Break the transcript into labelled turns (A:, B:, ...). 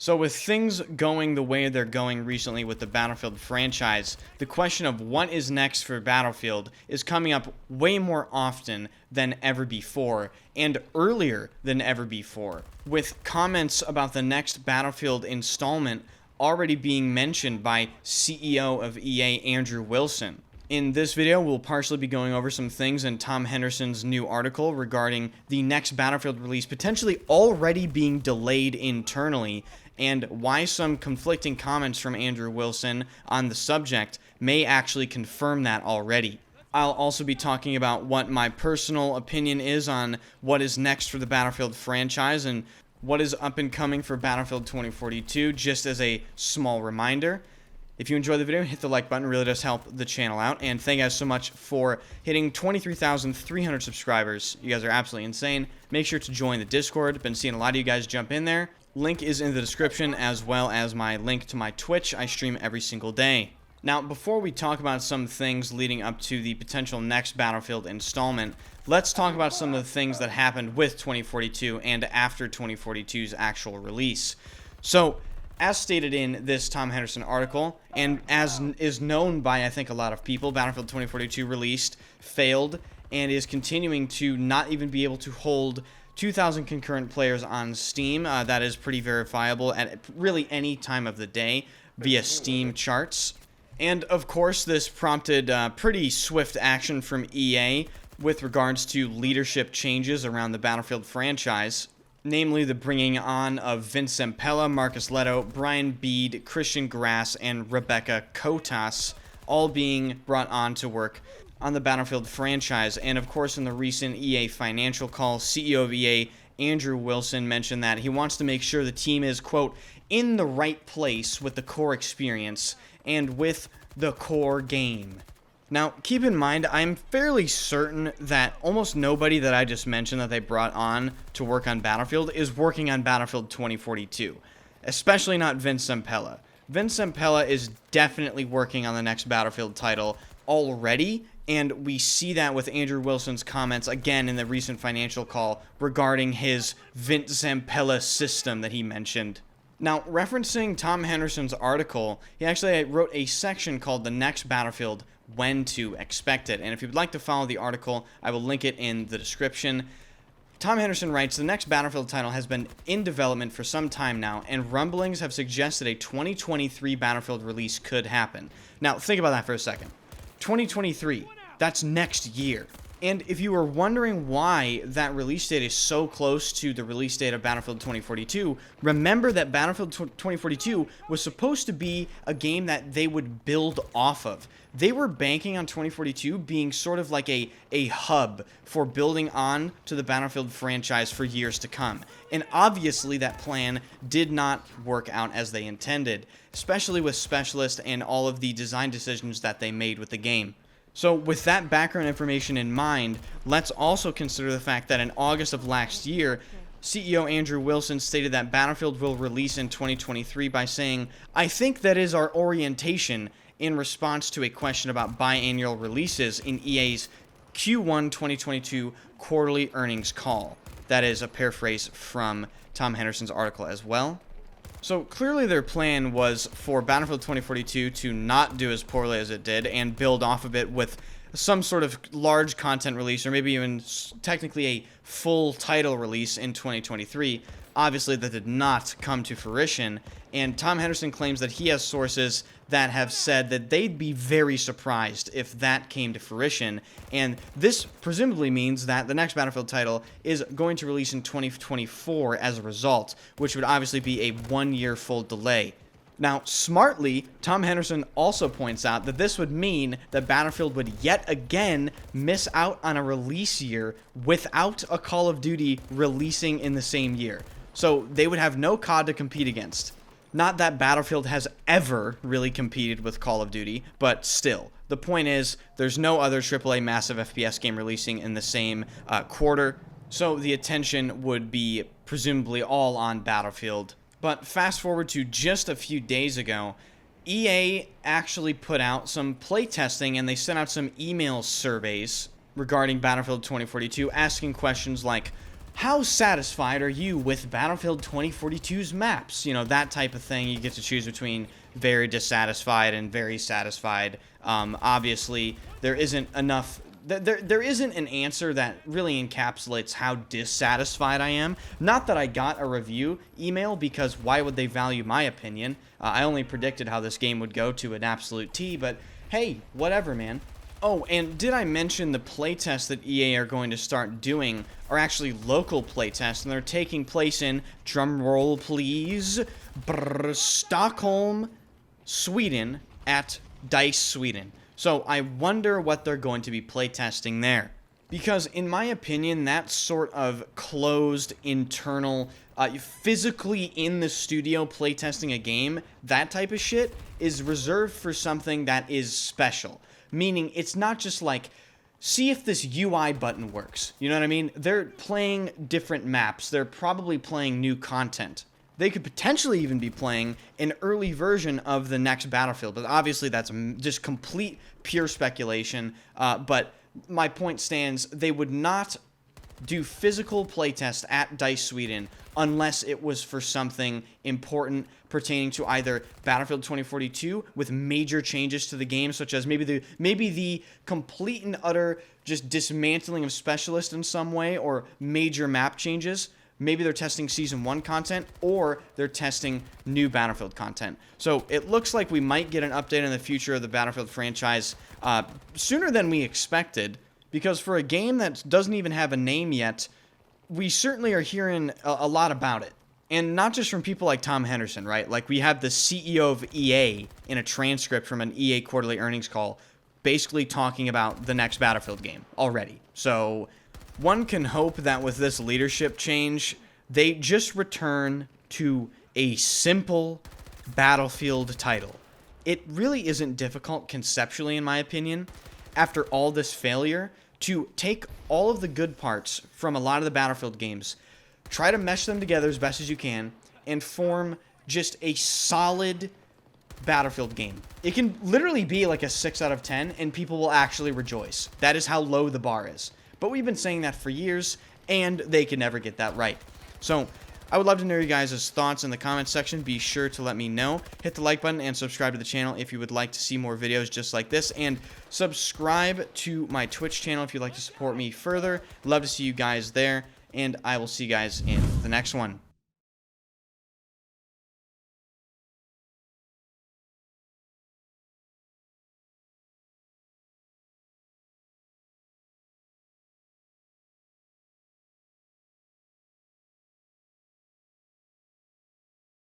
A: So with things going the way they're going recently with the Battlefield franchise, the question of what is next for Battlefield is coming up way more often than ever before, and earlier than ever before, with comments about the next Battlefield installment already being mentioned by CEO of EA Andrew Wilson. In this video, we'll partially be going over some things in Tom Henderson's new article regarding the next Battlefield release potentially already being delayed internally, and why some conflicting comments from Andrew Wilson on the subject may actually confirm that already. I'll also be talking about what my personal opinion is on what is next for the Battlefield franchise and what is up and coming for Battlefield 2042, just as a small reminder. If you enjoyed the video, hit the like button. It really does help the channel out. And thank you guys so much for hitting 23,300 subscribers. You guys are absolutely insane. Make sure to join the Discord. Been seeing a lot of you guys jump in there. Link is in the description, as well as my link to my Twitch. I stream every single day. Now, before we talk about some things leading up to the potential next Battlefield installment, let's talk about some of the things that happened with 2042 and after 2042's actual release. So, as stated in this Tom Henderson article, and as is known by I think a lot of people, Battlefield 2042 released, failed, and is continuing to not even be able to hold 2,000 concurrent players on Steam. That is pretty verifiable at really any time of the day via Steam charts. And of course, this prompted pretty swift action from EA with regards to leadership changes around the Battlefield franchise. Namely, the bringing on of Vince Zampella, Marcus Leto, Brian Bede, Christian Grass, and Rebecca Kotas, all being brought on to work on the Battlefield franchise. And of course, in the recent EA financial call, CEO of EA, Andrew Wilson, mentioned that he wants to make sure the team is, quote, in the right place with the core experience and with the core game. Now, keep in mind, I'm fairly certain that almost nobody that I just mentioned that they brought on to work on Battlefield is working on Battlefield 2042, especially not Vince Zampella. Vince Zampella is definitely working on the next Battlefield title already, and we see that with Andrew Wilson's comments again in the recent financial call regarding his Vince Zampella system that he mentioned. Now, referencing Tom Henderson's article, he actually wrote a section called The Next Battlefield, When to Expect It. And if you'd like to follow the article, I will link it in the description. Tom Henderson writes, the next Battlefield title has been in development for some time now, and rumblings have suggested a 2023 Battlefield release could happen. Now, think about that for a second. 2023, that's next year. And if you were wondering why that release date is so close to the release date of Battlefield 2042, remember that Battlefield 2042 was supposed to be a game that they would build off of. They were banking on 2042 being sort of like a hub for building on to the Battlefield franchise for years to come. And obviously that plan did not work out as they intended, especially with Specialist and all of the design decisions that they made with the game. So with that background information in mind, let's also consider the fact that in August of last year, CEO Andrew Wilson stated that Battlefield will release in 2023 by saying, I think that is our orientation, in response to a question about biannual releases in EA's Q1 2022 quarterly earnings call. That is a paraphrase from Tom Henderson's article as well. So clearly their plan was for Battlefield 2042 to not do as poorly as it did and build off of it with some sort of large content release, or maybe even technically a full title release in 2023. Obviously that did not come to fruition, and Tom Henderson claims that he has sources that have said that they'd be very surprised if that came to fruition, and this presumably means that the next Battlefield title is going to release in 2024 as a result, which would obviously be a 1-year full delay. Now, smartly, Tom Henderson also points out that this would mean that Battlefield would yet again miss out on a release year without a Call of Duty releasing in the same year. So they would have no COD to compete against. Not that Battlefield has ever really competed with Call of Duty, but still. The point is, there's no other AAA massive FPS game releasing in the same quarter, so the attention would be presumably all on Battlefield. But fast forward to just a few days ago, EA actually put out some playtesting, and they sent out some email surveys regarding Battlefield 2042, asking questions like, how satisfied are you with Battlefield 2042's maps? You know, that type of thing. You get to choose between very dissatisfied and very satisfied. Obviously, there isn't enough... There isn't an answer that really encapsulates how dissatisfied I am. Not that I got a review email, because why would they value my opinion? I only predicted how this game would go to an absolute T, but hey, whatever, man. Oh, and did I mention the playtests that EA are going to start doing are actually local playtests, and they're taking place in, drum roll please, Stockholm, Sweden, at DICE Sweden. So I wonder what they're going to be playtesting there. Because in my opinion, that sort of closed, internal, physically in the studio playtesting a game, that type of shit is reserved for something that is special. Meaning, it's not just like, see if this UI button works. You know what I mean? They're playing different maps. They're probably playing new content. They could potentially even be playing an early version of the next Battlefield. But obviously, that's just complete, pure speculation. But my point stands, they would not do physical playtests at DICE Sweden unless it was for something important pertaining to either Battlefield 2042 with major changes to the game, such as maybe the complete and utter just dismantling of Specialist in some way, or major map changes. Maybe they're testing Season 1 content, or they're testing new Battlefield content. So it looks like we might get an update on the future of the Battlefield franchise sooner than we expected, because for a game that doesn't even have a name yet, we certainly are hearing a lot about it. And not just from people like Tom Henderson, right? Like, we have the CEO of EA in a transcript from an EA quarterly earnings call basically talking about the next Battlefield game already. So one can hope that with this leadership change, they just return to a simple Battlefield title. It really isn't difficult conceptually, in my opinion, after all this failure, to take all of the good parts from a lot of the Battlefield games, try to mesh them together as best as you can, and form just a solid Battlefield game. It can literally be like a 6 out of 10, and people will actually rejoice. That is how low the bar is. But we've been saying that for years, and they can never get that right. So I would love to know your guys' thoughts in the comments section. Be sure to let me know. Hit the like button and subscribe to the channel if you would like to see more videos just like this. And subscribe to my Twitch channel if you'd like to support me further. Love to see you guys there. And I will see you guys in the next one.